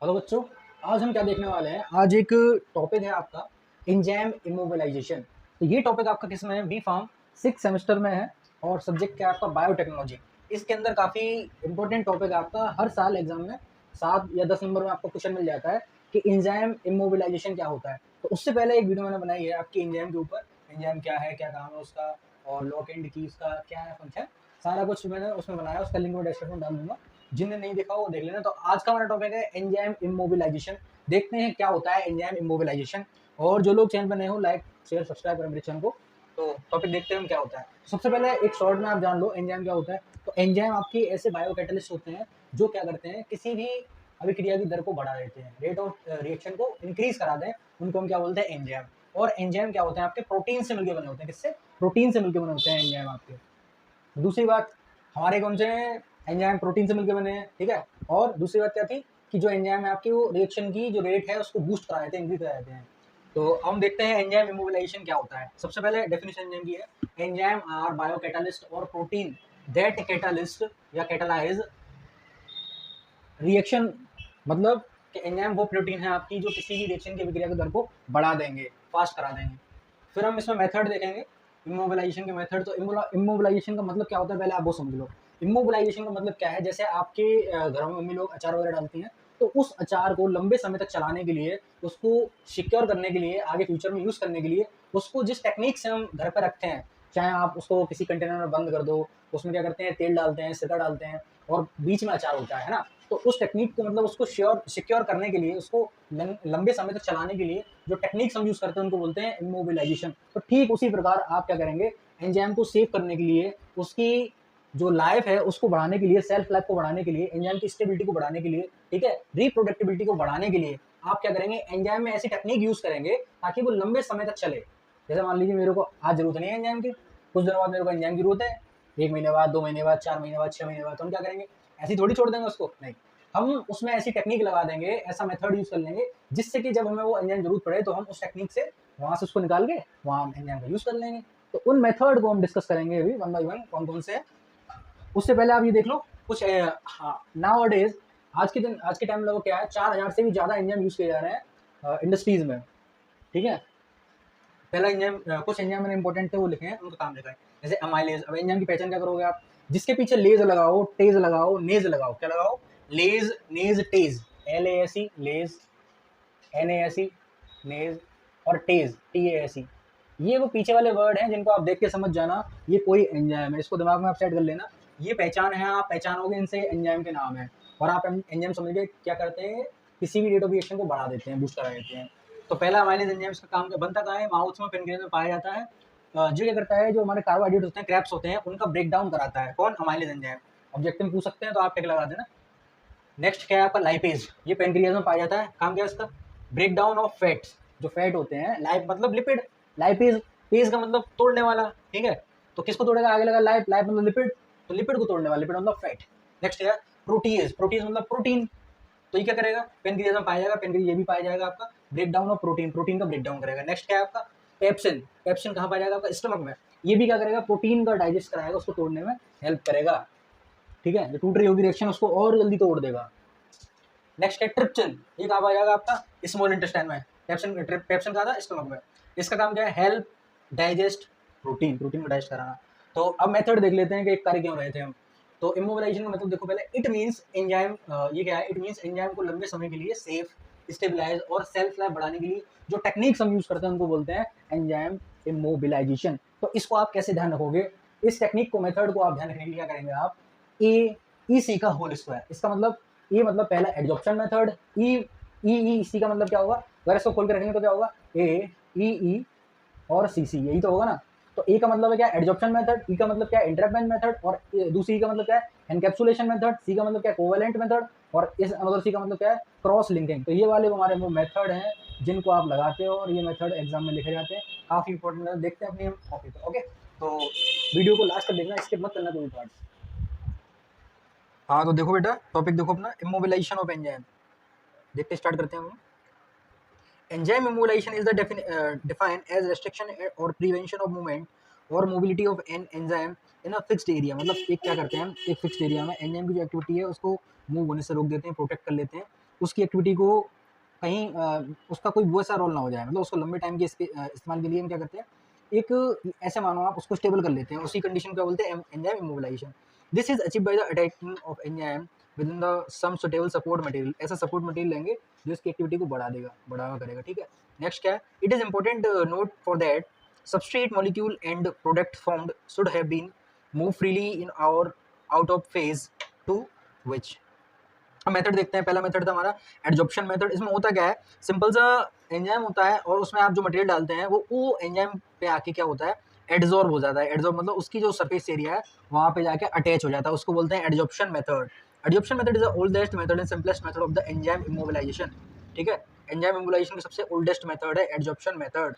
Hello बच्चों। आज हम क्या देखने वाले हैं। आज एक टॉपिक है आपका एंजाइम इमोबिलाइजेशन। तो ये टॉपिक आपका किस में है, बी फार्म 6 सेमेस्टर में है और सब्जेक्ट क्या है आपका बायोटेक्नोलॉजी। इसके अंदर काफ़ी इंपॉर्टेंट टॉपिक है आपका, हर साल एग्जाम में 7 या 10 नंबर में आपको क्वेश्चन मिल जाता है कि एंजाइम इमोबिलाइजेशन क्या होता है। तो उससे पहले एक वीडियो मैंने बनाई है आपकी एंजाइम के ऊपर, एंजाइम क्या है, क्या काम है उसका, और लॉक एंड की उसका क्या है फंक्शन, सारा कुछ मैंने उसमें बनाया। उसका लिंक मैं डिस्क्रिप्शन में डाल दूंगा, जिन्हें नहीं देखा वो देख लेना। तो आज का हमारा टॉपिक है एंजाइम इमोबिलाइजेशन। देखते हैं क्या होता है एंजाइम इमोबिलाइजेशन। और जो लोग चैनल पर नए हो, लाइक शेयर सब्सक्राइब करें मेरे चैनल को। तो टॉपिक देखते हैं क्या होता है। सबसे पहले एक शॉर्ट में आप जान लो एंजाइम क्या होता है। तो एंजाइम आपके ऐसे बायोकैटलिस्ट होते हैं जो क्या करते हैं, किसी भी अभिक्रिया की दर को बढ़ा देते हैं, रेट ऑफ रिएक्शन को इंक्रीज करा दें, उनको हम क्या बोलते हैं, एंजाइम। और एंजाइम क्या होते हैं आपके, प्रोटीन से मिलकर बने होते हैं। किससे? प्रोटीन से मिलकर बने होते हैं एंजाइम आपके। दूसरी बात, हमारे कौन से एंजाइम प्रोटीन से मिलकर बने हैं, ठीक है। और दूसरी बात क्या थी कि जो एंजाइम है आपकी, वो रिएक्शन की जो रेट है उसको बूस्ट करा देते हैं, इंक्रीज करा देते हैं। तो हम देखते हैं एंजाइम इमोबिलाइजेशन क्या होता है। सबसे पहले डेफिनेशन एंजाइम की है, एंजाइम आर बायोकैटालिस्ट और प्रोटीन दैट कैटालिस्ट या कैटालाइज रिएक्शन। मतलब कि एंजाइम वो प्रोटीन है आपकी जो किसी भी रिएक्शन की अभिक्रिया की दर को बढ़ा देंगे, फास्ट करा देंगे। फिर हम इसमें मेथड देखेंगे, इमोबिलाइजेशन के मेथड। तो इमोबिलाइजेशन का मतलब क्या होता है पहले आप वो समझ लो। इमोबिलाइजेशन का मतलब क्या है, जैसे आपके घरों में मम्मी लोग अचार वगैरह डालती हैं, तो उस अचार को लंबे समय तक चलाने के लिए, उसको सिक्योर करने के लिए, आगे फ्यूचर में यूज करने के लिए, उसको जिस टेक्निक से हम घर पर रखते हैं, चाहे आप उसको किसी कंटेनर में बंद कर दो, उसमें क्या करते हैं, तेल डालते हैं, सिरका डालते हैं, और बीच में अचार होता है ना। तो उस टेक्निक को, मतलब उसको सिक्योर करने के लिए, उसको लंबे समय तक चलाने के लिए जो टेक्निक्स हम यूज करते हैं उनको बोलते हैं इमोबिलाइजेशन। तो ठीक उसी प्रकार आप क्या करेंगे, एंजाइम को सेव करने के लिए, उसकी जो लाइफ है उसको बढ़ाने के लिए, सेल्फ लाइफ को बढ़ाने के लिए, एंजाइम की स्टेबिलिटी को बढ़ाने के लिए, ठीक है, रिप्रोडक्टिबिलिटी को बढ़ाने के लिए आप क्या करेंगे, एंजाइम में ऐसी टेक्निक यूज करेंगे ताकि वो लंबे समय तक चले। जैसे मान लीजिए मेरे को आज जरूरत नहीं है एंजाइम की, कुछ दिनों बाद मेरे को एंजाइम की जरूरत है, 1 महीने बाद, 2 महीने बाद, 4 महीने बाद, 6 महीने बाद, तो हम क्या करेंगे, ऐसी थोड़ी छोड़ देंगे उसको, नहीं। हम उसमें ऐसी टेक्निक लगा देंगे, ऐसा मेथड यूज कर लेंगे जिससे कि जब हमें वो एंजाइम जरूरत पड़े तो हम उस टेक्निक से वहां से उसको निकाल के वहां एंजाइम का यूज कर लेंगे। तो उन मेथड को हम डिस्कस करेंगे अभी वन बाय वन, कौन कौन से है। उससे पहले आप ये देख लो कुछ, हाँ, नाउ डेज, आज के टाइम में लोग क्या है, 4,000 से भी ज्यादा एंजाइम यूज किए जा रहे हैं इंडस्ट्रीज में, ठीक है। पहला एंजाइम, कुछ एंजाइम मैंने इंपॉर्टेंट थे वो लिखे हैं, उनका काम लिखा है। जैसे अमाइलेज। अब एंजाइम की पहचान क्या करोगे आप, जिसके पीछे लेज लगाओ, टेज लगाओ, नेज लगाओ, क्या लगाओ, लेज, नेज, टेज, LASE, लेज, NASE, नेज, और टेज, TASE। ये वो पीछे वाले वर्ड हैं जिनको आप देख के समझ जाना ये कोई एंजाइम है, इसको दिमाग में आप सेट कर लेना। ये पहचान है, आप पहचानोगे इनसे, एंजाइम के नाम है। और आप एंजाइम समझ के क्या करते हैं, किसी भी रेट ऑफ रिएक्शन को बढ़ा देते हैं, बूस्ट करा देते हैं। तो पहला अमाइलेज एंजाइम, इसका काम बनता कहाँ है, माउथ में, पेनक्रियाज में पाया जाता है। जो क्या करता है, जो हमारे कार्बोहाइड्रेट होते हैं, क्रैप्स होते हैं, उनका ब्रेक डाउन कराता है। कौन? Amylase enzyme. ऑब्जेक्टिव पूछ सकते हैं तो आप टिक लगा देना। नेक्स्ट क्या है आपका, लाइपेज। ये पेनक्रियाज में पाया जाता है। काम क्या है इसका, ब्रेक डाउन ऑफ फैट्स, जो फैट होते हैं, लाइप मतलब लिपिड, लाइपेज, पेज का मतलब तोड़ने वाला, ठीक है। तो किसको तोड़ेगा, आगे लगा लाइप, लाइप मतलब लिपिड, तो लिपिड को तोड़ने वाला, लिपिड मतलब फैट। नेक्स्ट है प्रोटीज, प्रोटीज मतलब प्रोटीन। तो ये क्या करेगा, पेनक्रियाज में पाया जाएगा, पेनक्रियाज ये भी पाया जाएगा आपका, break down of protein, protein का ब्रेक डाउन करेगा। नेक्स्ट क्या है आपका, पेप्सिन, पेप्सिन कहाँ पाया जाएगा आपका, स्टमक में। ये भी क्या करेगा, प्रोटीन का डाइजेस्ट कराएगा, उसको तोड़ने में हेल्प करेगा, ठीक है। जो टूट रही होगी रिएक्शन उसको और जल्दी तोड़ देगा। नेक्स्ट है ट्रिप्सिन, ये कहाँ पाया जाएगा आपका, स्मॉल इंटेस्टाइन में। पेप्सिन, पेप्सिन कहाँ था, स्टमक में। इसका काम क्या है, हेल्प डाइजेस्ट प्रोटीन, प्रोटीन को डाइजेस्ट कराना। तो अब मेथड देख लेते हैं कि एक कार्य क्यों रहे थे हम। तो इमोबिलाइजेशन का मतलब देखो पहले, इट मींस एंजाइम, ये क्या है, इट मींस एंजाइम को लंबे समय के लिए सेफ, स्टेबलाइज और सेल्फ लाइफ बढ़ाने के लिए जो टेक्निक्स हम यूज करते हैं उनको बोलते हैं एंजाइम इमोबिलाइजेशन। तो इसको आप कैसे ध्यान रखोगे, इस टेक्निक को, मेथड को आप ध्यान रखने के लिए क्या करेंगे आप, AEC का होल स्क्वायर। इसका मतलब, ए मतलब पहला एडजॉर्प्शन मेथड, सी का मतलब क्या होगा, अगर इसको खोल के रखेंगे तो क्या होगा, AEE और CC, यही तो होगा ना। तो ए का मतलब है क्या, एडजॉर्प्शन मेथड, ई का मतलब क्या है, इंटरैप्शन मेथड, और दूसरी का मतलब क्या है, एनकैप्सुलेशन मेथड, सी का मतलब क्या है, कोवेलेंट मेथड, और इस मतलब सी का मतलब क्या है, क्रॉस लिंकिंग। तो ये वाले हमारे वो मेथड हैं जिनको आप लगाते हो और ये मेथड एग्जाम में लिखे जाते हैं, काफी इंपॉर्टेंट है। देखते हैं अपनी कॉपी पर, ओके। तो वीडियो को लास्ट तक देखना, स्किप मत करना कोई पार्ट। हाँ तो देखो बेटा, टॉपिक देखो अपना, इमोबिलाइजेशन ऑफ एंजाइम। देखते स्टार्ट करते हैं हम। Enzyme immobilization is the defined as restriction or prevention of movement और mobility of an enzyme in a fixed area। मतलब एक क्या करते हैं हम, एक फिक्स्ड एरिया में एंजाइम की जो एक्टिविटी है उसको मूव होने से रोक देते हैं, प्रोटेक्ट कर लेते हैं। उसकी एक्टिविटी को कहीं उसका कोई वैसा रोल ना हो जाए, मतलब उसको लंबे टाइम के इस्तेमाल के लिए हम क्या करते हैं, एक ऐसे मानो आप उसको स्टेबल कर लेते हैं, उसी कंडीशन को क्या बोलते हैं, enzyme immobilization. This is achieve by the attacking of enzyme with in the some suitable support material. ऐसा सपोर्ट मटेरियल लेंगे जो इसकी एक्टिविटी को बढ़ावा करेगा, ठीक है। नेक्स्ट क्या है, it is important note for that substrate molecule and product formed should have been moved freely in our out of phase to which। अब मेथड देखते हैं, पहला मेथड था हमारा एडजॉर्प्शन मेथड। इसमें होता क्या है, सिंपल सा एंजाइम होता है और उसमें आप जो मटेरियल डालते हैं वो एंजाइम पे आके क्या होता है, एडजॉर्ब हो जाता है। एडजॉर्ब मतलब उसकी जो सरफेस एरिया है वहाँ पे जाके अटैच हो जाता है, उसको बोलते हैं adsorption method. Adsorption method is the oldest method and simplest method of the enzyme immobilization, ठीक है। एंजाइम इमोबिलाइजेशन का सबसे ओल्डेस्ट मेथड है एडजॉर्प्शन मेथड।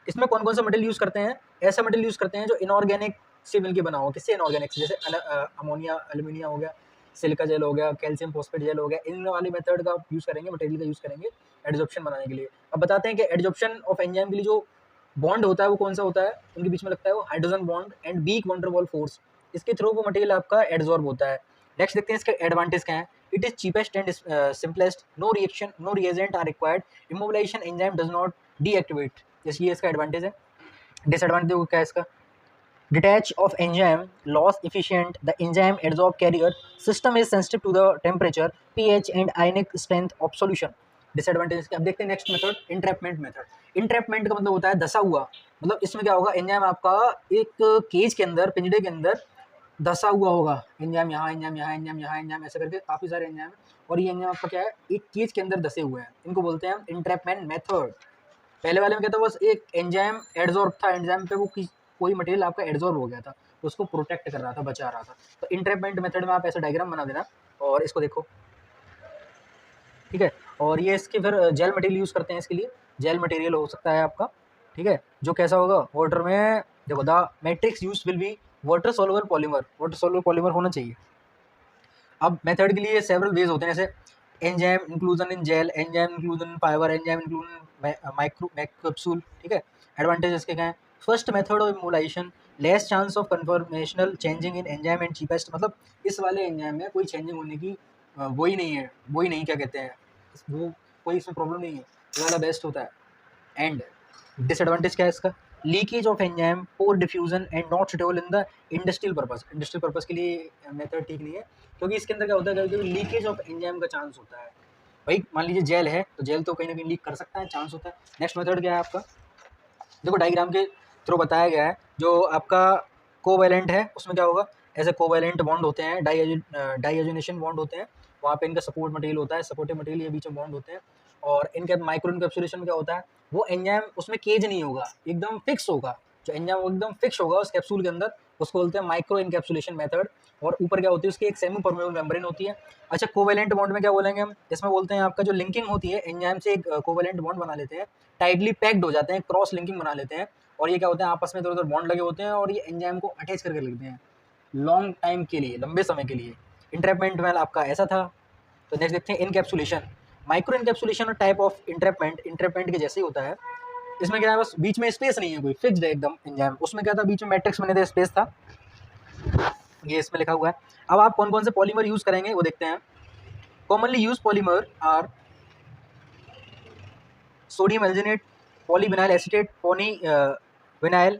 इसमें कौन कौन सा मटेरियल यूज करते हैं, ऐसा मटेरियल यूज करते हैं जो इनऑर्गेनिक से मिलकर बना हो। किससे इनऑर्गेनिक, जैसे अमोनिया, एल्यूमिनिया हो गया, सिलिका जेल हो गया, कैल्शियम फॉस्फेट जेल हो गया, इन वाली मेथड का यूज करेंगे, मटेरियल का यूज करेंगे एडजॉर्प्शन बनाने के लिए। अब बताते हैं कि एडजॉर्प्शन ऑफ एंजाइम के लिए जो बॉन्ड होता है वो कौन सा होता है, उनके बीच में लगता है वो hydrogen bond and weak van der Waal force. इसके थ्रू वो मटेरियल आपका एडजॉर्ब होता है। नेक्स्ट देखते हैं इसके एडवांटेज क्या है। It is cheapest and simplest, no reaction, no reagent are required, immobilization enzyme does not deactivate. जैसे ये इसका एडवांटेज है। डिसएडवांटेज क्या है इसका, detach of enzyme, loss efficient, the enzyme adsorb carrier, system is sensitive to the temperature, pH and ionic strength of solution। Disadvantage. अब देखते हैं next method, entrapment method. Entrapment का मतलब होता है धसा हुआ, मतलब इसमें क्या होगा, एंजाइम आपका एक केज के अंदर, पिंजड़े के अंदर धसा हुआ होगा। एंजाइम यहाँ, एंजाइम यहाँ, एंजाइम यहाँ, एंजाइम ऐसे करके काफ़ी सारे एंजाइम, और ये एंजाइम आपका क्या है, एक केज के अंदर धसे हुए हैं, इनको बोलते हैं हम इंट्रैपमेंट मेथड। पहले वाले में क्या था, बस एक एंजाइम एडजॉर्ब था, एंजाइम पे वो कोई मटेरियल आपका एडजॉर्ब हो गया था, तो उसको प्रोटेक्ट कर रहा था, बचा रहा था। तो इंट्रैपमेंट मेथड में आप ऐसा डायग्राम बना देना और इसको देखो, ठीक है। और ये इसके फिर जेल मटेरियल यूज़ करते हैं इसके लिए, जेल मटेरियल हो सकता है आपका, ठीक है, जो कैसा होगा, वाटर में देखो, the matrix use will be water soluble polymer, water soluble polymer होना चाहिए। अब मेथड के लिए सेवरल वेज होते हैं, जैसे enzyme inclusion in gel, enzyme inclusion in fiber, enzyme inclusion micro capsule, ठीक है। एडवांटेजेस क्या हैं, first method of immobilization, less chance of conformational changing in enzyme and cheapest, मतलब इस वाले एंजाइम में कोई चेंजिंग होने की वही नहीं है, वही नहीं क्या कहते हैं, वो कोई इसमें प्रॉब्लम नहीं है, ये वाला बेस्ट होता है। एंड डिसएडवांटेज क्या है इसका, leakage of enzyme, pore diffusion and not suitable in the industrial purpose. Industrial purpose के लिए मेथड ठीक नहीं है, क्योंकि इसके अंदर क्या होता है, कभी लीकेज ऑफ एंजाइम का चांस होता है। भाई मान लीजिए जेल है, तो जेल तो कहीं ना कहीं लीक कर सकता है, चांस होता है। नेक्स्ट मेथड क्या है आपका, देखो डायग्राम के थ्रू बताया गया है, जो आपका कोवैलेंट है उसमें क्या होगा, ऐसे कोवैलेंट बॉन्ड होते हैं, डाइहाइड्रोजनेशन बॉन्ड होते हैं, वहाँ पे इनका सपोर्ट मटेरियल होता है, सपोर्टिव मटेरियल, ये बीच में बॉन्ड होते हैं। और इनके माइक्रो इनकैप्सुलेशन क्या होता है, वो एंजाइम उसमें केज नहीं होगा, एकदम फिक्स होगा, जो एंजाइम वो एकदम फिक्स होगा उस कैप्सूल के अंदर, उसको बोलते हैं माइक्रो इनकैप्सुलेशन मेथड। और ऊपर क्या होती है, उसकी एक सेमी परमेबल मेम्ब्रेन होती है। अच्छा, कोवैलेंट बॉन्ड में क्या बोलेंगे हम, इसमें बोलते हैं आपका जो लिंकिंग होती है, एंजाइम से एक कोवैलेंट बॉन्ड बना लेते हैं, टाइटली पैक्ड हो जाते हैं, क्रॉस लिंकिंग बना लेते हैं, और ये क्या होता है, आपस में इधर उधर बॉन्ड लगे होते हैं, और ये एंजाइम को अटैच करके रखते हैं लॉन्ग टाइम के लिए, लंबे समय के लिए। इंट्रैपमेंट में आपका ऐसा था। तो नेक्स्ट देखते हैं इनकैप्सुलेशन, माइक्रो इनकैप्सुलेशन और टाइप ऑफ इंट्रैपमेंट, इंट्रैपमेंट के जैसे ही होता है। इसमें क्या है, बस बीच में स्पेस नहीं है, कोई फिक्स्ड है एकदम एंजाइम। उसमें क्या था, बीच में मैट्रिक्स बने थे, स्पेस था, ये इसमें लिखा हुआ है। अब आप कौन कौन से पॉलीमर यूज करेंगे वो देखते हैं। Commonly use polymer are sodium alginate, polyvinyl acetate, vinyl,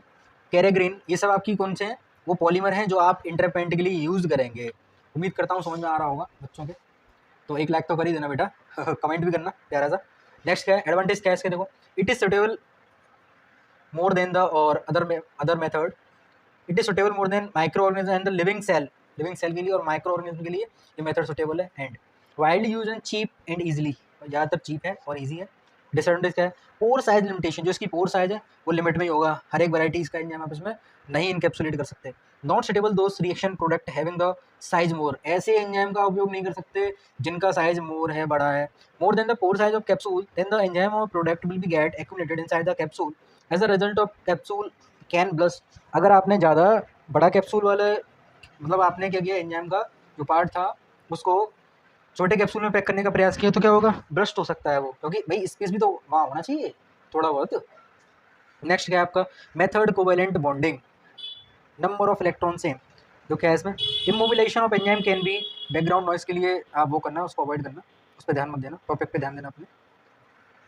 carrageenan, ये सब आपकी कौन से हैं, वो पॉलीमर हैं जो आप इंटरपेंट के लिए यूज़ करेंगे। उम्मीद करता हूँ समझ में आ रहा होगा बच्चों के, तो एक लाइक तो कर ही देना बेटा कमेंट भी करना प्यारा सा। नेक्स्ट क्या है, एडवांटेज क्या है इसके, देखो, it is suitable more than the और other method, it is suitable more than micro organism and the living cell, living cell के लिए और माइक्रो ऑर्गेनिज्म के लिए ये मेथड सुटेबल है। And widely use and cheap and easily, ज़्यादातर cheap है और ईजी है। डिसएडवांटेज क्या है, पोर साइज लिमिटेशन, जो इसकी पोर साइज है वो लिमिट में ही होगा, हर एक वैरायटी इसका एंजाइम आप इसमें नहीं इनकैप्सुलेट कर सकते। Not suitable those reaction product having the size more, ऐसे एंजाइम का उपयोग नहीं कर सकते जिनका साइज मोर है, बड़ा है, more than the pore size of capsule, then the enzyme और product will be get accumulated inside the capsule as a result of capsule can blast. अगर आपने ज़्यादा बड़ा कैप्सूल वाले, मतलब आपने क्या किया, एंजाइम का जो पार्ट था उसको छोटे कैप्सूल में पैक करने का प्रयास किया, तो क्या होगा, ब्रस्ट हो सकता है वो, क्योंकि भाई स्पेस भी तो वहाँ होना चाहिए थोड़ा बहुत। नेक्स्ट क्या है आपका, method covalent bonding, number of electron same, जो क्या है इसमें, immobilization of enzyme can be, background noise के लिए आप वो करना, उसको अवॉइड करना। उस पर ध्यान मत देना, टॉपिक पे ध्यान देना अपने।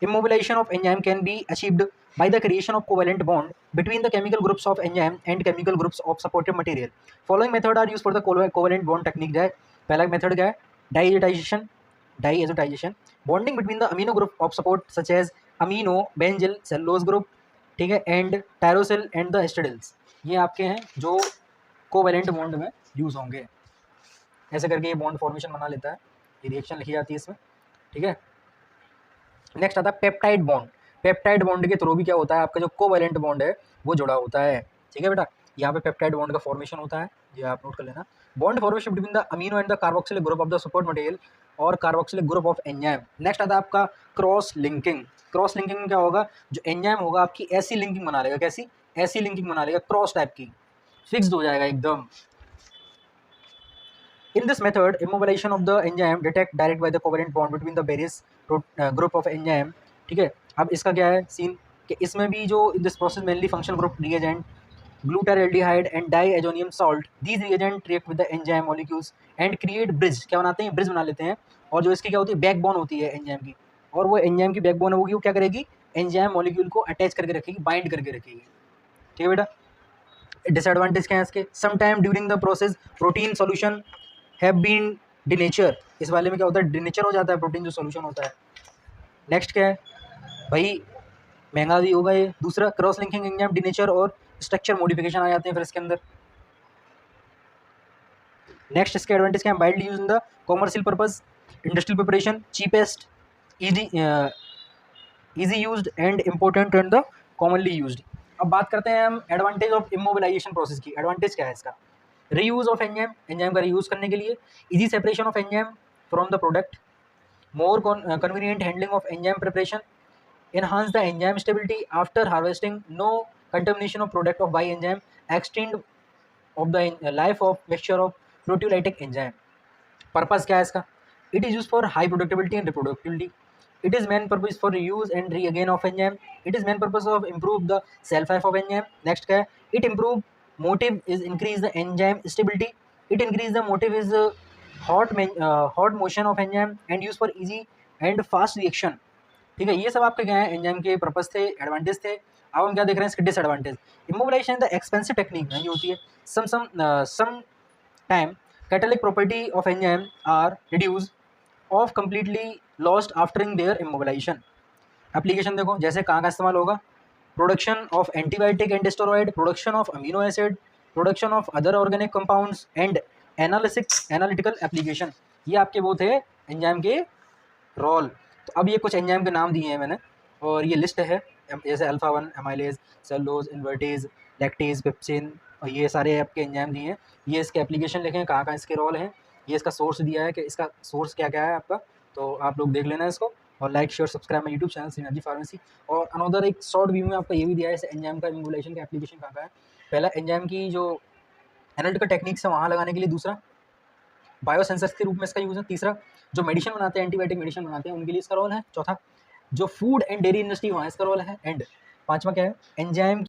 Immobilization of enzyme can be achieved by the creation of covalent bond between the chemical groups of enzyme and chemical groups of supportive material. Following method are used for the covalent bond technique. है पहला method क्या है, diazotization, bonding between the amino group of support such as amino, benzyl, cellulose group, ठीक है, and tyrosyl and the histidyls, ये आपके हैं जो कोवेलेंट बॉन्ड में यूज होंगे। ऐसे करके ये बॉन्ड फॉर्मेशन बना लेता है, ये रिएक्शन लिखी जाती है इसमें, ठीक है। नेक्स्ट आता है पेप्टाइड बॉन्ड। पेप्टाइड बॉन्ड के थ्रू भी क्या होता है, आपका जो कोवेलेंट बॉन्ड है वो जुड़ा होता है, ठीक है बेटा। यहाँ पे पेप्टाइड बॉन्ड का फॉर्मेशन होता है, ये आप नोट कर लेना। Bond formation between the amino and the carboxylic group of the support material और carboxylic group of enzyme. Next आता है आपका क्रॉस लिंकिंग। क्रॉस लिंकिंग में क्या होगा, जो एंजाइम होगा आपकी ऐसी लिंकिंग बना लेगा, कैसी, ऐसी लिंकिंग बना लेगा, क्रॉस टाइप की, फिक्स्ड हो जाएगा एकदम। In this method, immobilization of the enzyme detect direct by the covalent bond between the various group of enzyme, ठीक है। अब इसका क्या है सीन कि इसमें भी जो in this process mainly functional group reagent, glutaraldehyde and diazonium salt, these reagent react with the enzyme molecules and create bridge, क्या बनाते हैं, ब्रिज बना लेते हैं। और जो इसकी क्या होती है, बैकबोन होती है एंजाइम की, और वो एंजाइम की बैकबोन होगी, वो क्या करेगी, एंजाइम मॉलिक्यूल को अटैच करके रखेगी, बाइंड करके रखेगी, ठीक है बेटा। डिसएडवांटेज क्या है इसके, some time during the process protein solution have been denature, इस वाले में क्या होता है, डिनेचर हो जाता है प्रोटीन जो सॉल्यूशन होता है। नेक्स्ट क्या है भाई, महंगा भी होगा ये। दूसरा, क्रॉस लिंकिंग एंजाइम डिनेचर और स्ट्रक्चर मॉडिफिकेशन आ जाते हैं फिर इसके अंदर। नेक्स्ट इसके एडवांटेज क्या है, widely use in the commercial purpose, industrial preparation, cheapest, easy used and important and the commonly used. अब बात करते हैं हम एडवांटेज ऑफ इमोबिलाइजेशन प्रोसेस की। एडवांटेज क्या है इसका, रीयूज ऑफ एंजाइम, एंजाइम का रीयूज करने के लिए, easy separation of enzyme from the product, more convenient handling of enzyme preparation, enhance the enzyme stability after harvesting, no contamination of product of by enzyme, extend of the life of mixture of proteolytic enzyme। Purpose क्या है इसका, it is used for high productivity and reproductivity, it is main purpose for reuse and reagain of enzyme, it is main purpose of improve the shelf life of enzyme। next क्या है, it improve motive is increase the enzyme stability, it increase the motive is hot motion of enzyme and use for easy and fast reaction, ठीक है। ये सब आपके क्या है, enzyme के पर्पस थे, एडवांटेज थे। अब हम क्या देख रहे हैं इसके disadvantage. Immobilization the expensive technique है, ये होती है some time catalytic property of enzyme are reduce of completely lost after in their immobilization. Application देखो, जैसे कहाँ का इस्तेमाल होगा, production of antibiotic and steroid, production of amino acid, production of other organic compounds and analytical application. ये आपके वो थे एंजाइम के रोल। तो अब ये कुछ एंजाइम के नाम दिए हैं मैंने, और ये लिस्ट है, जैसे alpha 1 amylase, cellulose, invertase, lactase, pepsin, और ये सारे आपके एंजाइम दिए हैं। ये इसके एप्लीकेशन लिखे हैं, कहाँ कहाँ इसके रोल हैं, ये इसका सोर्स दिया है कि इसका सोर्स क्या क्या है आपका, तो आप लोग देख लेना इसको। और like share subscribe my YouTube channel synergy pharmacy. और अनदर एक शॉर्ट व्यू में आपका ये भी दिया है, जैसे एंजाइम का इमोबिलाइजेशन का एप्लीकेशन कहाँ का है। पहला एंजाइम की जो एनालिटिकल टेक्निक्स है वहाँ लगाने के लिए, दूसरा बायोसेंसर्स के रूप में इसका यूज़ है, तीसरा जो मेडिसिन बनाते हैं, एंटीबायोटिक मेडिसिन बनाते हैं उनके लिए इसका रोल है, चौथा जो फूड एंड डेयरी इंडस्ट्री वहाँ इसका रोल है, एंड पांचवा क्या है, एंजाइम